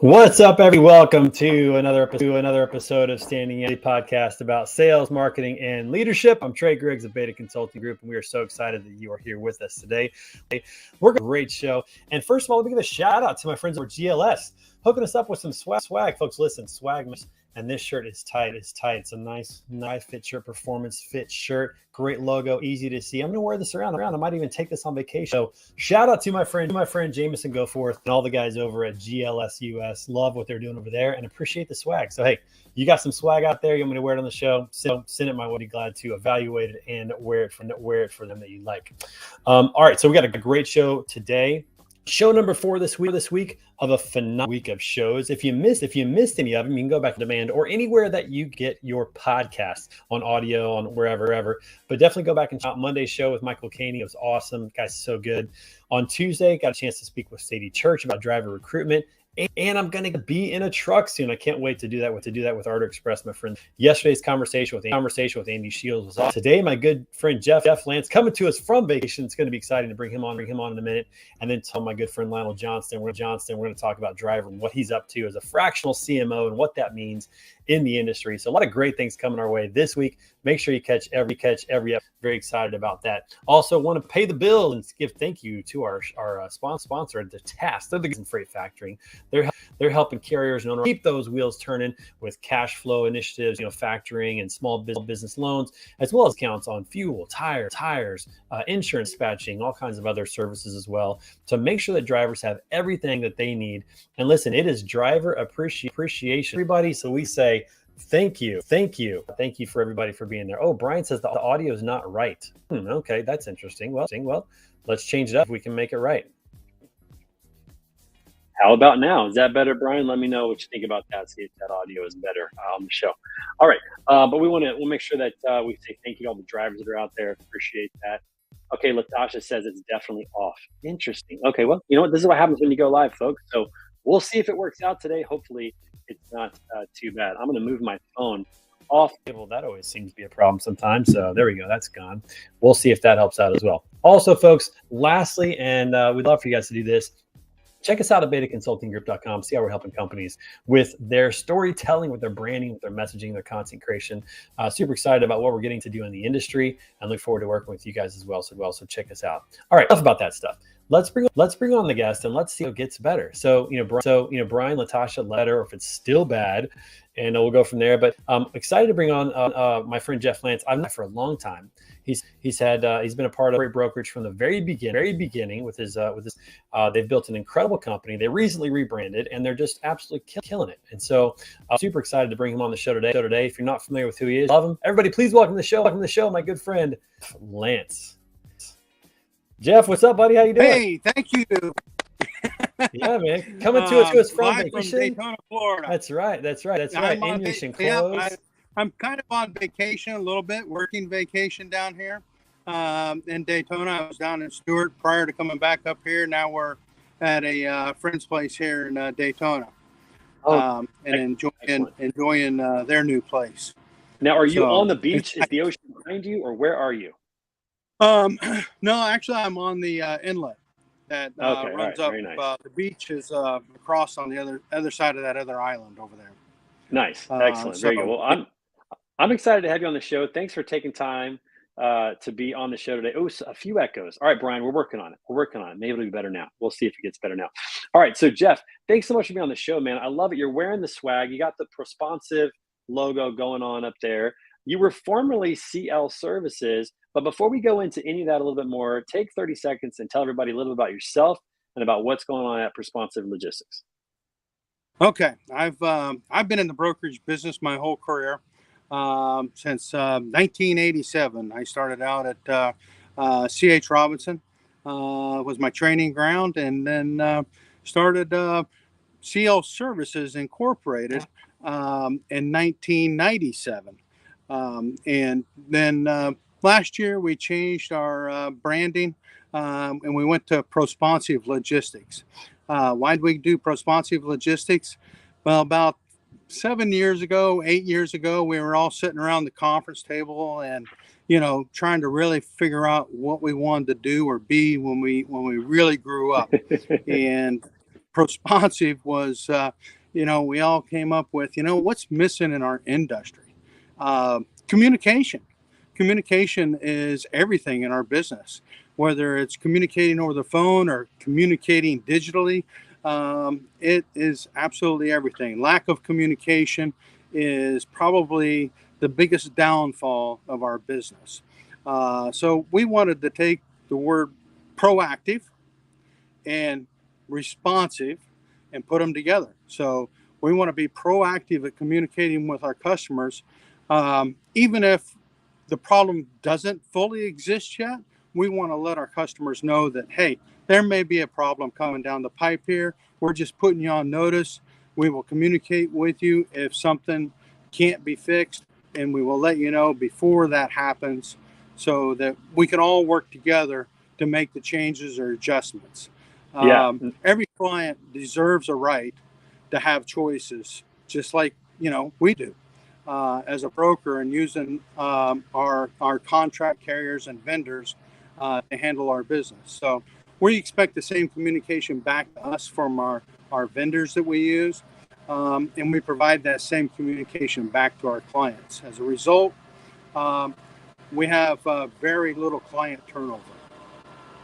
What's up, everybody? Welcome to another episode of Standing Out, a podcast about sales, marketing, and leadership. I'm Trey Griggs of Beta Consulting Group, and we are so excited that you are here with us today. We're going to have a great show. And first of all, let me give a shout out to my friends over at GLS, hooking us up with some swag. Folks, listen, swag. And this shirt is tight. It's a nice fit shirt, performance fit shirt. Great logo, easy to see. I'm going to wear this around. I might even take this on vacation. So shout out to my friend Jameson Goforth and all the guys over at GLS US. Love what they're doing over there and appreciate the swag. So, hey, you got some swag out there. You want me to wear it on the show? Send it my way. I'd be glad to evaluate it and wear it for them that you like. All right, so we got a great show today. Show number 4 this week of a phenomenal week of shows. If you missed any of them, you can go back to demand or anywhere that you get your podcast on audio, on wherever. But definitely go back and check out Monday's show with Michael Caney. It was awesome. The guy's so good. On Tuesday, got a chance to speak with Sadie Church about driver recruitment. And I'm going to be in a truck soon. I can't wait to do that with Art Express, my friend. Yesterday's conversation with Andy Shields was awesome. Today, my good friend Jeff Lantz coming to us from vacation. It's going to be exciting to bring him on in a minute. And then tell my good friend Lionel Johnston. We're going to talk about driver and what he's up to as a fractional CMO and what that means in the industry. So a lot of great things coming our way this week. Make sure you catch every episode. Very excited about that. Also want to pay the bill and give thank you to our sponsor, the Task. They're the freight factoring. They're helping carriers and owners keep those wheels turning with cash flow initiatives, factoring and small business loans, as well as accounts on fuel, tires, insurance dispatching, all kinds of other services as well. To make sure that drivers have everything that they need. And listen, it is driver appreciation, everybody. So we say, Thank you for everybody for being there. Oh, Brian says the audio is not right. Okay, that's interesting. Well, let's change it up if we can make it right. How about now? Is that better, Brian? Let me know what you think about that. See if that audio is better on the show. All right, but we'll make sure that we say thank you to all the drivers that are out there. Appreciate that. Okay, Latasha says it's definitely off. Interesting. Okay, well, you know what? This is what happens when you go live, folks. So we'll see if it works out today. Hopefully, it's not too bad. I'm going to move my phone off the table. That always seems to be a problem sometimes. So there we go. That's gone. We'll see if that helps out as well. Also, folks, lastly, and we'd love for you guys to do this, check us out at betaconsultinggroup.com. See how we're helping companies with their storytelling, with their branding, with their messaging, their content creation. Super excited about what we're getting to do in the industry and look forward to working with you guys as well. So check us out. All right, enough about that stuff. Let's bring on the guest and let's see how it gets better. So, Brian, Latasha, letter, or if it's still bad, and we'll go from there. But I'm excited to bring on my friend Jeff Lantz. I've known him for a long time. He's been a part of great brokerage from the very beginning with his they've built an incredible company. They recently rebranded and they're just absolutely killing it. And so I'm super excited to bring him on the show today. If you're not familiar with who he is, love him. Everybody, please welcome to the show, my good friend Lantz. Jeff, what's up, buddy? How you doing? Hey, thank you. Yeah, man. Coming to us from vacation. Daytona, Florida. That's right. English and clothes. I'm kind of on vacation a little bit, working vacation down here in Daytona. I was down in Stewart prior to coming back up here. Now we're at a friend's place here in Daytona, and enjoying their new place. Now, are you on the beach? Is the ocean behind you, or where are you? No, actually, I'm on the inlet that runs up. Nice. The beach is across on the other side of that other island over there. Nice, excellent, very good. Well, I'm excited to have you on the show. Thanks for taking time to be on the show today. Oh, a few echoes. All right, Brian, we're working on it. Maybe it'll be better now. We'll see if it gets better now. All right, so Jeff, thanks so much for being on the show, man. I love it. You're wearing the swag. You got the Prosponsive logo going on up there. You were formerly CL Services, but before we go into any of that a little bit more, take 30 seconds and tell everybody a little bit about yourself and about what's going on at Prosponsive Logistics. Okay, I've been in the brokerage business my whole career. since 1987. I started out at C.H. Robinson, was my training ground, and then started CL Services Incorporated in 1997. And then last year we changed our branding and we went to Prosponsive Logistics. Why did we do Prosponsive Logistics? Well, about 8 years ago, we were all sitting around the conference table and, trying to really figure out what we wanted to do or be when we really grew up. And Prosponsive was, we all came up with, what's missing in our industry? Communication. Communication is everything in our business, whether it's communicating over the phone or communicating digitally. It is absolutely everything. Lack of communication is probably the biggest downfall of our business. So we wanted to take the word proactive and responsive and put them together. So we want to be proactive at communicating with our customers. Even if the problem doesn't fully exist yet, we want to let our customers know that, hey, there may be a problem coming down the pipe here. We're just putting you on notice. We will communicate with you if something can't be fixed, and we will let you know before that happens so that we can all work together to make the changes or adjustments. Every client deserves a right to have choices, just like, we do as a broker, and using our contract carriers and vendors to handle our business. So we expect the same communication back to us from our vendors that we use, and we provide that same communication back to our clients. As a result, we have very little client turnover.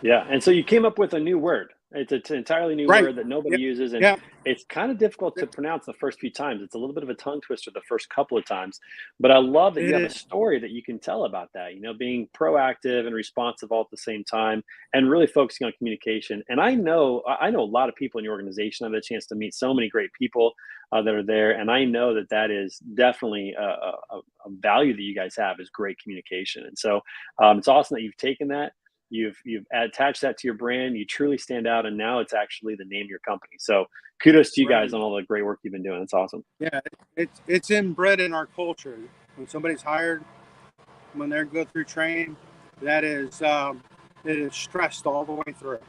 Yeah, and so you came up with a new word. It's an entirely new word that nobody uses, and it's kind of difficult to pronounce the first few times. It's a little bit of a tongue twister the first couple of times, but I love that you have a story that you can tell about that, being proactive and responsive all at the same time and really focusing on communication. And I know a lot of people in your organization. I've had a chance to meet so many great people that are there, and I know that is definitely a value that you guys have is great communication. And so it's awesome that you've taken that. You've attached that to your brand. You truly stand out, and now it's actually the name of your company. So kudos to you guys on all the great work you've been doing. It's awesome. Yeah, it's inbred in our culture. When somebody's hired, when they go through training, it is stressed all the way through.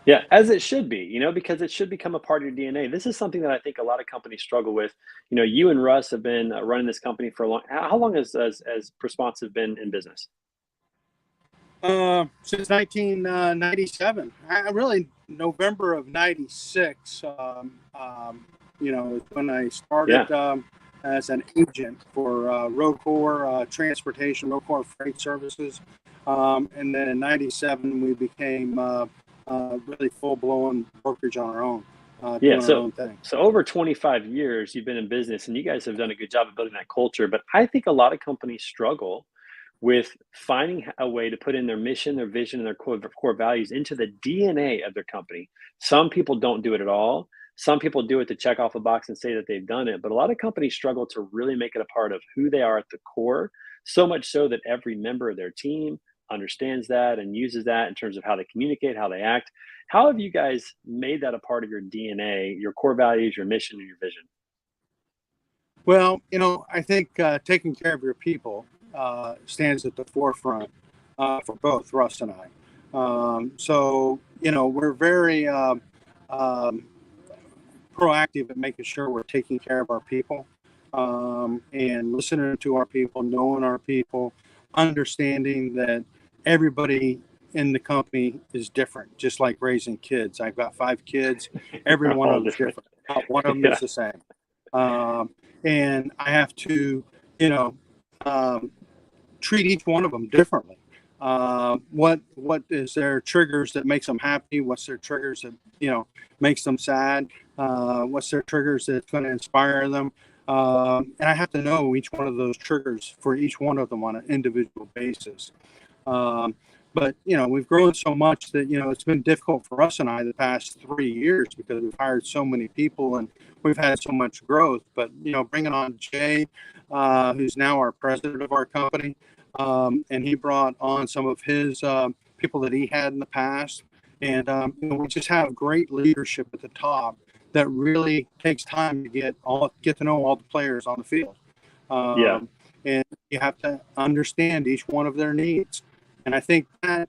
Yeah, as it should be, because it should become a part of your DNA. This is something that I think a lot of companies struggle with. You and Russ have been running this company for a long. How long has Prosponsive been in business? Since 1997, really November of '96. Is when I started as an agent for RoadCorp Transportation, RoadCorp Freight Services, and then in '97 we became really full-blown brokerage on our own. So over 25 years you've been in business, and you guys have done a good job of building that culture. But I think a lot of companies struggle with finding a way to put in their mission, their vision, and their core values into the DNA of their company. Some people don't do it at all. Some people do it to check off a box and say that they've done it. But a lot of companies struggle to really make it a part of who they are at the core, so much so that every member of their team understands that and uses that in terms of how they communicate, how they act. How have you guys made that a part of your DNA, your core values, your mission, and your vision? Well, I think taking care of your people stands at the forefront for both Russ and I. So we're very proactive at making sure we're taking care of our people and listening to our people, knowing our people, understanding that everybody in the company is different, just like raising kids. I've got 5 kids. Every one of them is different. Not one of them is the same. And I have to, treat each one of them differently. What is their triggers that makes them happy? What's their triggers that makes them sad? What's their triggers that's going to inspire them? And I have to know each one of those triggers for each one of them on an individual basis. But we've grown so much that it's been difficult for us and I the past 3 years because we've hired so many people and we've had so much growth. But bringing on Jay who's now our president of our company. And he brought on some of his people that he had in the past. And we just have great leadership at the top that really takes time to get to know all the players on the field. And you have to understand each one of their needs. And I think that,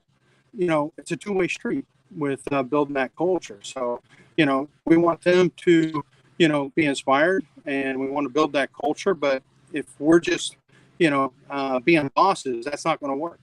it's a two-way street with building that culture. So, we want them to, be inspired, and we want to build that culture. But if we're just, being bosses, that's not going to work.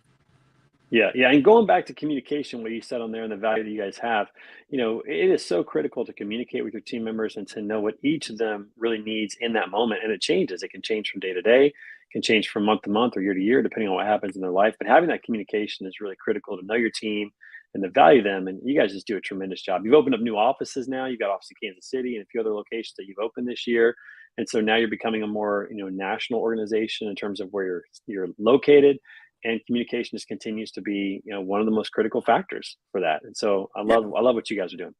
Yeah. And going back to communication, what you said on there and the value that you guys have, it is so critical to communicate with your team members and to know what each of them really needs in that moment. And it changes. It can change from day to day, can change from month to month or year to year, depending on what happens in their life. But having that communication is really critical to know your team and to value them. And you guys just do a tremendous job. You've opened up new offices now. You've got office in Kansas City and a few other locations that you've opened this year. And so now you're becoming a more, national organization in terms of where you're located. And communication just continues to be, one of the most critical factors for that. And so I love what you guys are doing.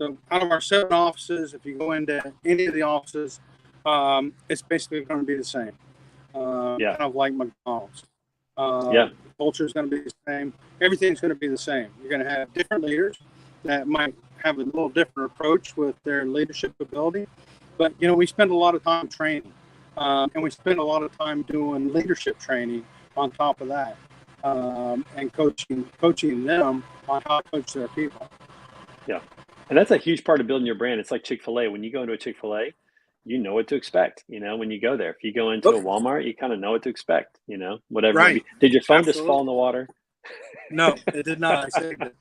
So out of our 7 offices, if you go into any of the offices, it's basically going to be the same. Kind of like McDonald's. The culture is going to be the same. Everything's going to be the same. You're going to have different leaders that might have a little different approach with their leadership ability. But, we spend a lot of time training, and we spend a lot of time doing leadership training on top of that, and coaching them on how to coach their people. Yeah. And that's a huge part of building your brand. It's like Chick-fil-A. When you go into a Chick-fil-A, you know what to expect, when you go there. If you go into a Walmart, you kind of know what to expect, whatever. Right. Did your phone just fall in the water? No, it did not. I saved it.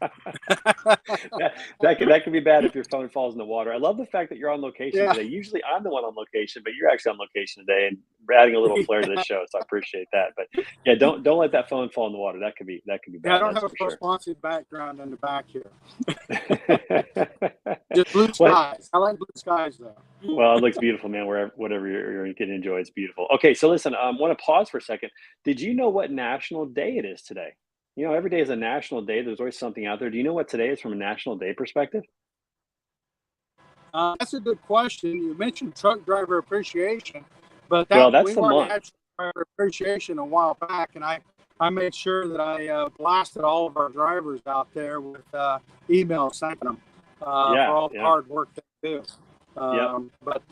that could be bad if your phone falls in the water. I love the fact that you're on location today. Usually I'm the one on location, but you're actually on location today and adding a little flair to the show. So I appreciate that. But yeah, don't let that phone fall in the water. That could be bad. I don't have a responsive background in the back here. Just blue skies. I like blue skies though. Well, it looks beautiful, man. Whatever you're getting to enjoy, it's beautiful. Okay, so listen, I want to pause for a second. Did you know what national day it is today? Every day is a national day. There's always something out there. Do you know what today is from a national day perspective? That's a good question. You mentioned truck driver appreciation, but that's the month. Truck driver appreciation a while back, and I made sure that I blasted all of our drivers out there with emails thanking them for all the hard work they do. But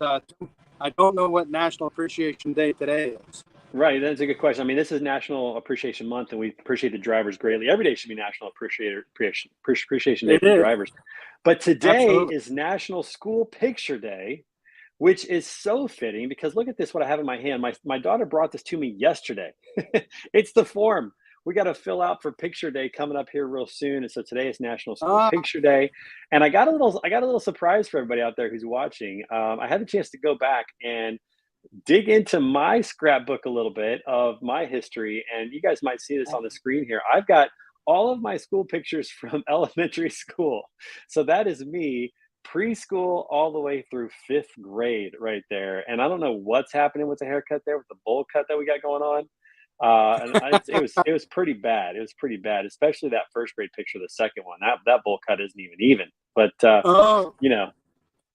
I don't know what National Appreciation Day today is. Right. That's a good question. I mean, this is National Appreciation Month, and we appreciate the drivers greatly. Every day should be National Appreciation Day for the drivers. But today is National School Picture Day, which is so fitting because look at this, what I have in my hand. My daughter brought this to me yesterday. It's the form we got to fill out for Picture Day coming up here real soon. And so today is National School Picture Day. And I got a little surprise for everybody out there who's watching. I had the chance to go back and dig into my scrapbook a little bit of my history, and you guys might see this on the screen here. I've got all of my school pictures from elementary school. So that is me preschool all the way through 5th grade right there. And I don't know what's happening with the haircut there, with the bowl cut that we got going on. It was pretty bad. It was pretty bad, especially that 1st grade picture. The second one, that bowl cut isn't even. But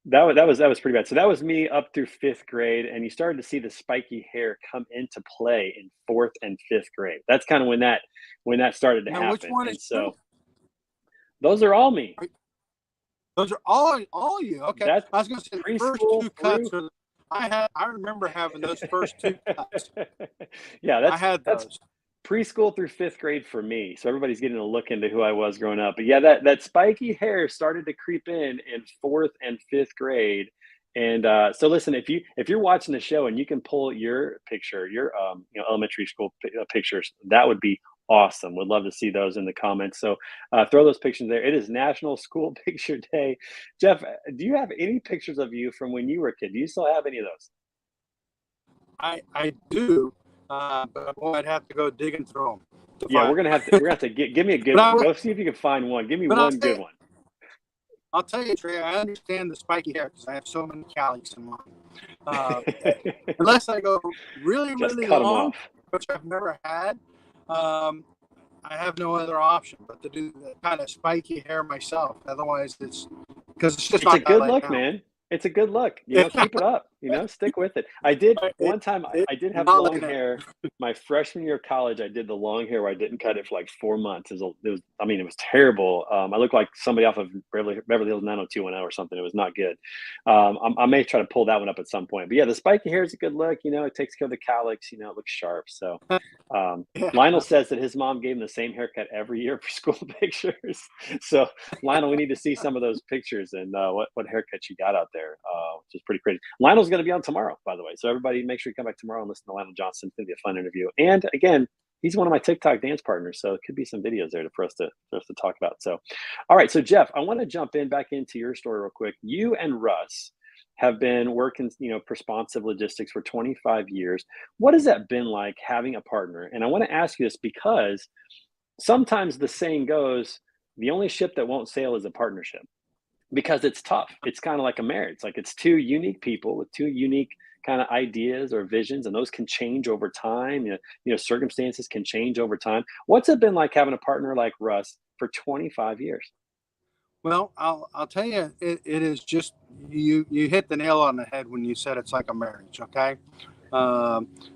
that was pretty bad. So that was me up through 5th grade, and you started to see the spiky hair come into play in 4th and 5th grade. That's kind of when that started to happen. Which one is so? Those are all me. Those are all you. Okay. I was going to say the first 2 cuts. I remember having those first 2 cuts. Yeah, I had those. That's preschool through 5th grade for me. So everybody's getting a look into who I was growing up. But yeah, that spiky hair started to creep in 4th and 5th grade. And so listen, if you're watching the show and you can pull your picture, your elementary school pictures, that would be awesome. Would love to see those in the comments. So throw those pictures there. It is National School Picture Day. Jeff, do you have any pictures of you from when you were a kid? Do you still have any of those? I do. But boy, I'd have to go digging through them. Yeah, we're gonna have to give me a good one. Go see if you can find one. Give me one good one. I'll tell you, Trey, I understand the spiky hair because I have so many calics in mine. Unless I go really long, which I've never had, I have no other option but to do the kind of spiky hair myself. Otherwise, it's just a good look, man. It's a good look. Keep it up. stick with it. I did one time. I did have long hair. My freshman year of college, I did the long hair where I didn't cut it for like 4 months. It was terrible. I looked like somebody off of Beverly Hills 90210 or something. It was not good. I may try to pull that one up at some point. But yeah, the spiky hair is a good look. It takes care of the cowlicks. It looks sharp. So Lionel says that his mom gave him the same haircut every year for school pictures. So Lionel, we need to see some of those pictures and what haircut you got out there, which is pretty crazy. Lionel's going to be on tomorrow, by the way. So everybody make sure you come back tomorrow and listen to Lionel Johnson. It's going to be a fun interview. And again, he's one of my TikTok dance partners. So it could be some videos there for us to talk about. So, all right. So Jeff, I want to jump back into your story real quick. You and Russ have been working, Prosponsive Logistics for 25 years. What has that been like having a partner? And I want to ask you this because sometimes the saying goes, the only ship that won't sail is a partnership, because it's tough. It's kind of like a marriage. Like it's two unique people with two unique kind of ideas or visions, and those can change over time. Circumstances can change over time. What's it been like having a partner like Russ for 25 years? Well, I'll tell you, it is just, you hit the nail on the head when you said it's like a marriage. Okay.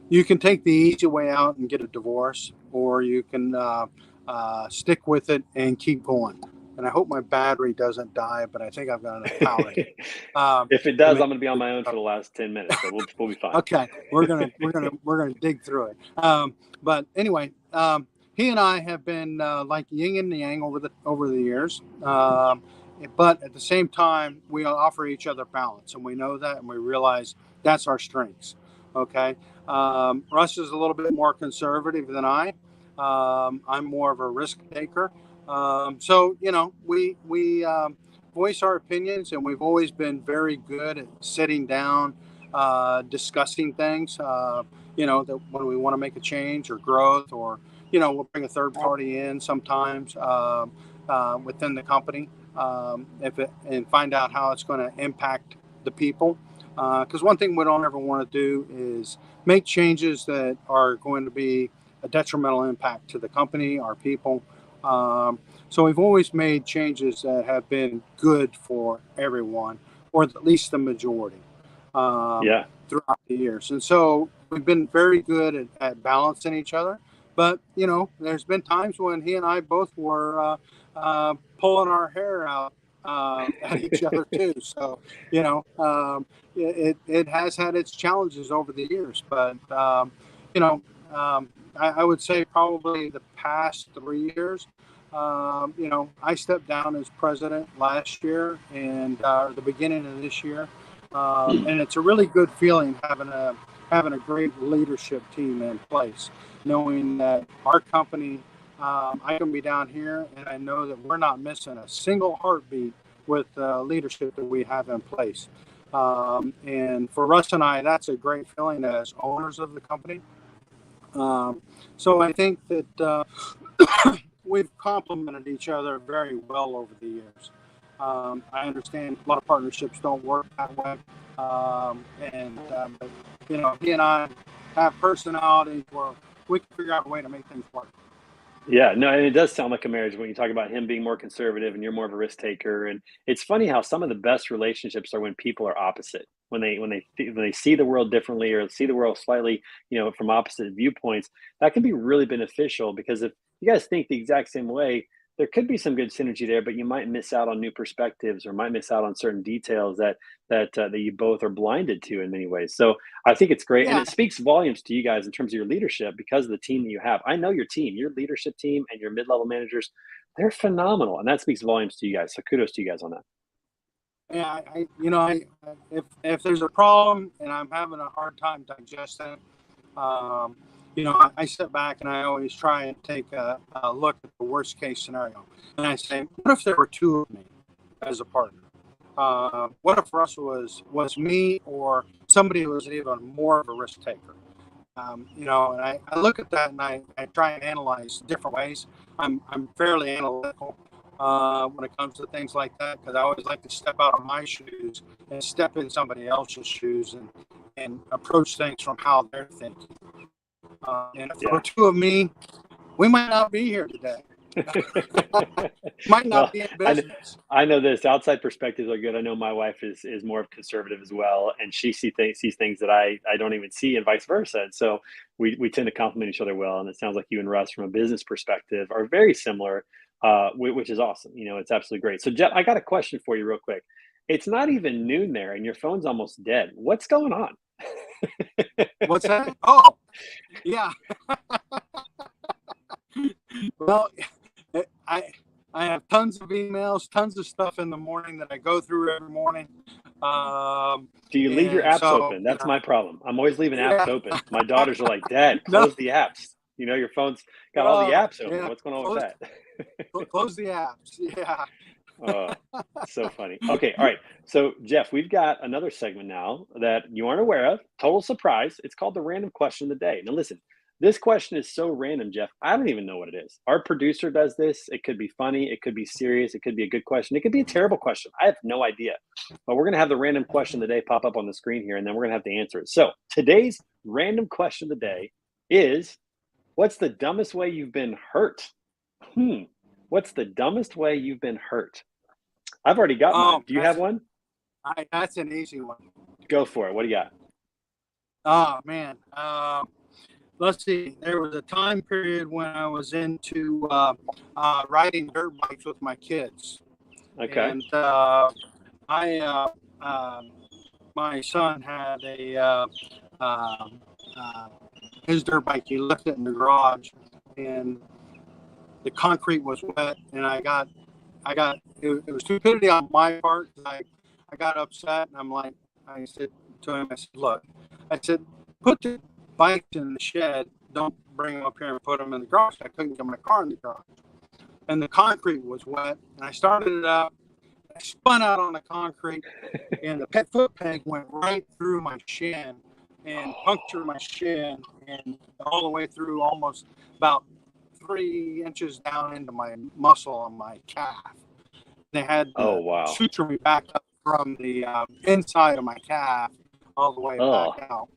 You can take the easy way out and get a divorce, or you can stick with it and keep going. And I hope my battery doesn't die, but I think I've got enough power. If it does, I'm going to be on my own for the last 10 minutes, so we'll be fine. Okay, we're gonna dig through it. But anyway, he and I have been like yin and yang over the years. But at the same time, we offer each other balance, and we know that, and we realize that's our strengths. Okay, Russ is a little bit more conservative than I. I'm more of a risk taker. So we voice our opinions, and we've always been very good at sitting down, discussing things. That when we want to make a change or growth, or we'll bring a third party in sometimes within the company, and find out how it's going to impact the people. Because one thing we don't ever want to do is make changes that are going to be a detrimental impact to the company, our people. So we've always made changes that have been good for everyone, or at least the majority, throughout the years. And so we've been very good at balancing each other. But, there's been times when he and I both were pulling our hair out at each other too. So, it has had its challenges over the years. But, I would say probably the past 3 years, I stepped down as president last year and the beginning of this year. And it's a really good feeling having a great leadership team in place, knowing that our company, I can be down here and I know that we're not missing a single heartbeat with the leadership that we have in place. And for Russ and I, that's a great feeling as owners of the company. So I think that we've complemented each other very well over the years. I understand a lot of partnerships don't work that way. He and I have personalities where we can figure out a way to make things work. Yeah, no, and it does sound like a marriage when you talk about him being more conservative and you're more of a risk taker. And it's funny how some of the best relationships are when people are opposite, when they see the world differently or see the world slightly, from opposite viewpoints. That can be really beneficial, because if you guys think the exact same way, there could be some good synergy there, but you might miss out on new perspectives or might miss out on certain details that you both are blinded to in many ways. So I think it's great. Yeah. And it speaks volumes to you guys in terms of your leadership, because of the team that you have. I know your team, your leadership team and your mid-level managers, they're phenomenal. And that speaks volumes to you guys. So kudos to you guys on that. Yeah, if there's a problem and I'm having a hard time digesting it, I step back and I always try and take a look at the worst case scenario. And I say, what if there were two of me as a partner? What if Russell was me or somebody who was even more of a risk taker? And I look at that and I try and analyze different ways. I'm fairly analytical when it comes to things like that, because I always like to step out of my shoes and step in somebody else's shoes and approach things from how they're thinking. And if there were two of me, we might not be here today. Might not be in business. I know this. Outside perspectives are good. I know my wife is more of conservative as well, and she sees things that I don't even see, and vice versa. And so we tend to complement each other well. And it sounds like you and Russ, from a business perspective, are very similar, which is awesome. It's absolutely great. So Jeff, I got a question for you real quick. It's not even noon there, and your phone's almost dead. What's going on? What's that? Oh, yeah. Well, I have tons of emails, tons of stuff in the morning that I go through every morning. Do you leave your apps open? That's my problem. I'm always leaving apps open. My daughters are like, Dad, close the apps. Your phone's got all the apps open. What's going on with that? Close the apps. Yeah. Oh, so funny. Okay. All right. So Jeff, we've got another segment now that you aren't aware of. Total surprise. It's called the random question of the day. Now listen, this question is so random, Jeff. I don't even know what it is. Our producer does this. It could be funny. It could be serious. It could be a good question. It could be a terrible question. I have no idea. But we're going to have the random question of the day pop up on the screen here, and then we're going to have to answer it. So today's random question of the day is, what's the dumbest way you've been hurt? What's the dumbest way you've been hurt? I've already got mine. Do you have one? That's an easy one. Go for it. What do you got? Oh, man. Let's see. There was a time period when I was into riding dirt bikes with my kids. Okay. And my son had his dirt bike. He left it in the garage, and the concrete was wet, and it was stupidity on my part. I got upset, and I said to him, look, put the bikes in the shed. Don't bring them up here and put them in the garage. I couldn't get my car in the garage. And the concrete was wet, and I started it up. I spun out on the concrete, and the foot peg went right through my shin and punctured my shin, and all the way through, almost about 3 inches down into my muscle on my calf. They had to suture me back up from the inside of my calf all the way back out.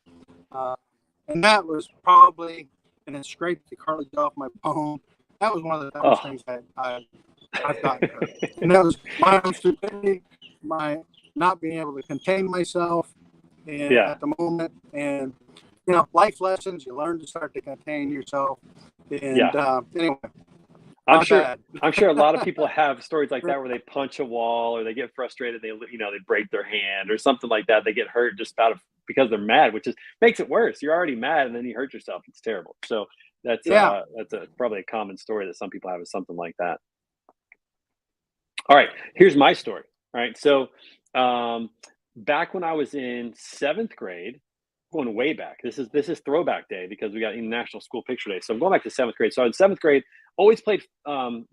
And that was probably, and it scraped the cartilage off my bone. That was one of the dumbest things that I've gotten hurt. And that was my own stupidity, my not being able to contain myself at the moment. And, life lessons, you learn to start to contain yourself. And anyway, I'm sure a lot of people have stories like that where they punch a wall or they get frustrated. They break their hand or something like that. They get hurt just because they're mad, which makes it worse. You're already mad and then you hurt yourself. It's terrible. So that's probably a common story that some people have, is something like that. All right, here's my story. All right, so back when I was in 7th grade, going way back. This is throwback day because we got International School Picture Day. So I'm going back to 7th grade. So in 7th grade, always played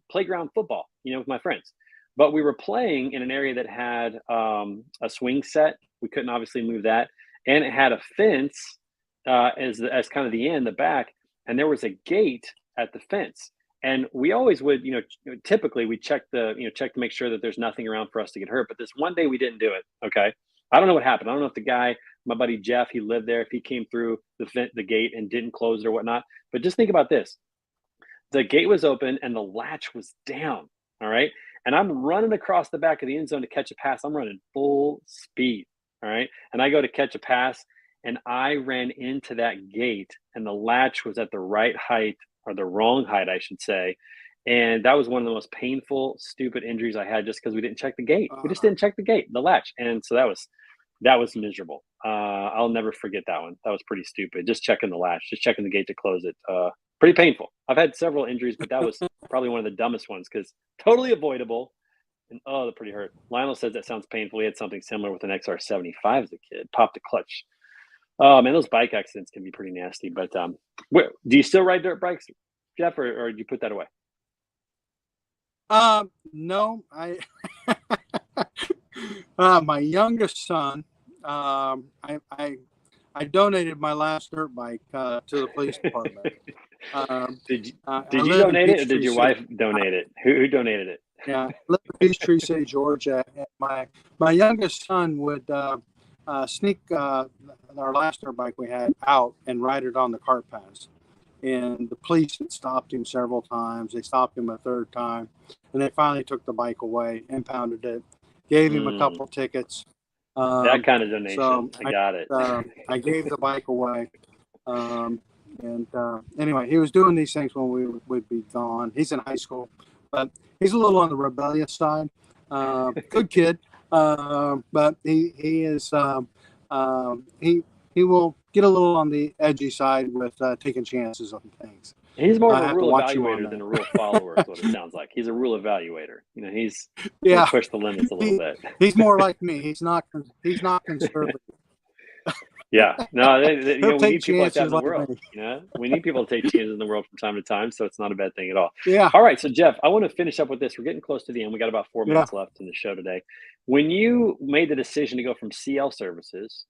playground football, with my friends. But we were playing in an area that had a swing set. We couldn't obviously move that, and it had a fence as kind of the back, and there was a gate at the fence. And we always would, typically we check to make sure that there's nothing around for us to get hurt. But this one day we didn't do it. Okay. I don't know what happened. I don't know if the guy, my buddy Jeff, he lived there, if he came through the gate and didn't close it or whatnot. But just think about this. The gate was open and the latch was down. All right. And I'm running across the back of the end zone to catch a pass. I'm running full speed. All right. And I go to catch a pass, and I ran into that gate, and the latch was at the right height, or the wrong height, I should say. And that was one of the most painful, stupid injuries I had, just because we didn't check the gate. We just didn't check the gate, the latch. And so that was miserable. I'll never forget that one. That was pretty stupid. Just checking the latch, just checking the gate to close it. Pretty painful. I've had several injuries, but that was probably one of the dumbest ones, because totally avoidable. And that pretty hurt. Lionel says that sounds painful. We had something similar with an XR75 as a kid. Popped a clutch. Oh man, those bike accidents can be pretty nasty. But do you still ride dirt bikes, Jeff, or did you put that away? No, my youngest son, I donated my last dirt bike to the police department. Did you donate it, or did your wife donate it? Who donated it? Yeah, I live in Peachtree City, Georgia. And my youngest son would sneak our last dirt bike we had out and ride it on the cart paths. and the police had stopped him several times. They stopped him a third time, and they finally took the bike away, impounded it, gave him a couple tickets. That kind of donation. So I got it. I gave the bike away. Anyway, he was doing these things when we would be gone. He's in high school, but he's a little on the rebellious side. Good kid, but he is he will get a little on the edgy side with taking chances on things. He's more of a rule evaluator than a rule follower, is what it sounds like. He's a rule evaluator. You know, he's pushed the limits a little bit. He's more like me. He's not conservative. Yeah, no, we need people like that in the world. You know, we need people to take chances in the world from time to time, so it's not a bad thing at all. Yeah. All right, so Jeff, I want to finish up with this. We're getting close to the end. We got about 4 minutes left in the show today. When you made the decision to go from CL Services,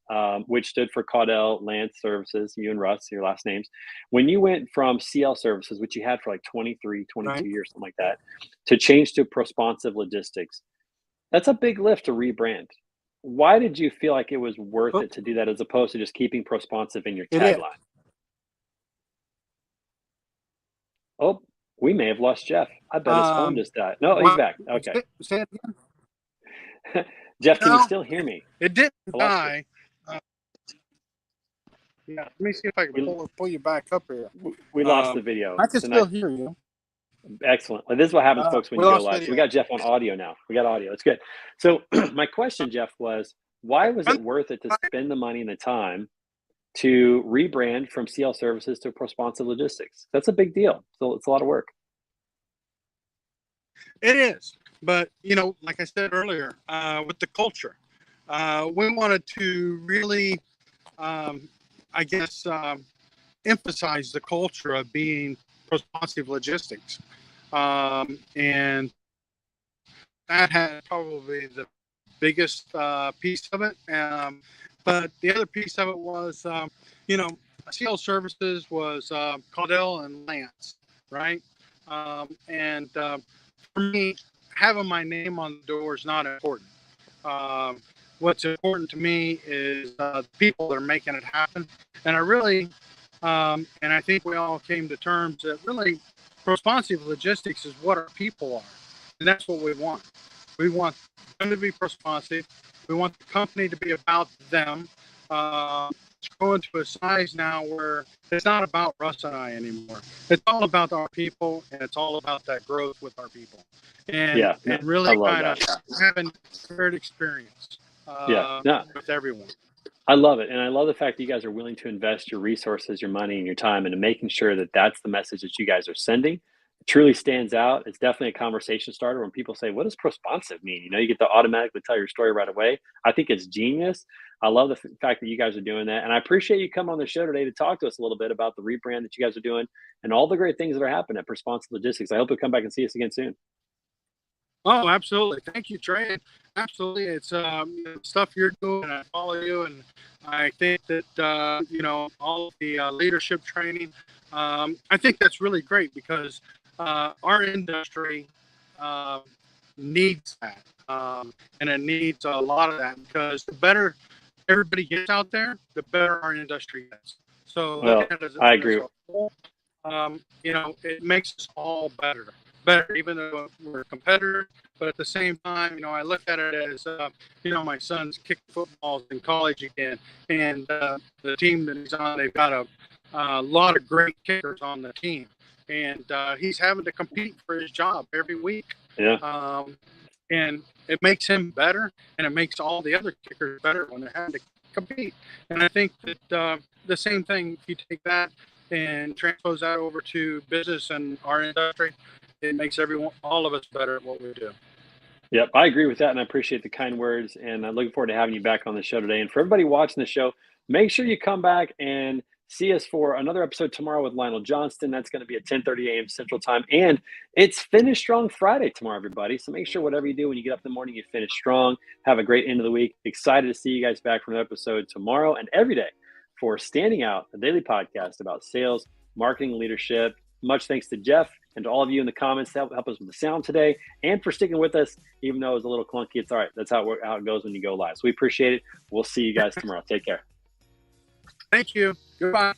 which stood for Jeff Lantz Services, you and Russ, your last names, when you went from CL Services, which you had for like 23, 22 years, something like that, to change to Prosponsive Logistics, that's a big lift to rebrand. Why did you feel like it was worth it to do that as opposed to just keeping Prosponsive in your tagline? Oh, we may have lost Jeff. I bet his phone just died. No, he's back. Okay. Say it again. Jeff, can you still hear me? It didn't die. Yeah, let me see if I can pull you back up here. We lost the video. I can still hear you. Excellent. Well, this is what happens, folks, when you go live. So we got Jeff on audio now. We got audio. It's good. So my question, Jeff, was why was it worth it to spend the money and the time to rebrand from CL Services to Prosponsive Logistics? That's a big deal. So it's a lot of work. It is. But, like I said earlier, with the culture, we wanted to really, emphasize the culture of being Prosponsive Logistics. And that had probably the biggest piece of it. But the other piece of it was, CL Services was Caudell and Lance, right? For me, having my name on the door is not important. What's important to me is the people that are making it happen. And I really, and I think we all came to terms that really Prosponsive Logistics is what our people are. And that's what we want. We want them to be responsive. We want the company to be about them. It's growing to a size now where it's not about Russ and I anymore. It's all about our people, and it's all about that growth with our people. And really kind of having a shared experience with everyone. I love it. And I love the fact that you guys are willing to invest your resources, your money, and your time into making sure that that's the message that you guys are sending. It truly stands out. It's definitely a conversation starter when people say, what does prosponsive mean? You get to automatically tell your story right away. I think it's genius. I love the fact that you guys are doing that. And I appreciate you coming on the show today to talk to us a little bit about the rebrand that you guys are doing and all the great things that are happening at Prosponsive Logistics. I hope you'll come back and see us again soon. Oh, absolutely. Thank you, Trey. Absolutely. It's stuff you're doing, and I follow you. And I think that, all of the leadership training, I think that's really great because our industry needs that. And it needs a lot of that because the better everybody gets out there, the better our industry is. So I agree. It makes us all better, even though we're competitors. But at the same time, I look at it as, my son's kicking footballs in college again. And the team that he's on, they've got a lot of great kickers on the team. And he's having to compete for his job every week. Yeah. And it makes him better, and it makes all the other kickers better when they're having to compete. And I think that the same thing, if you take that and transpose that over to business and our industry, it makes all of us better at what we do. Yep, I agree with that, and I appreciate the kind words, and I'm looking forward to having you back on the show today. And for everybody watching the show, make sure you come back and see us for another episode tomorrow with Lionel Johnston. That's going to be at 10:30 a.m. Central Time, and it's Finish Strong Friday tomorrow, everybody. So make sure whatever you do when you get up in the morning, you finish strong. Have a great end of the week. Excited to see you guys back for an episode tomorrow and every day for Standing Out, a daily podcast about sales, marketing, leadership. Much thanks to Jeff and to all of you in the comments that help us with the sound today and for sticking with us, even though it was a little clunky. It's all right. That's how it goes when you go live. So we appreciate it. We'll see you guys tomorrow. Take care. Thank you. Goodbye.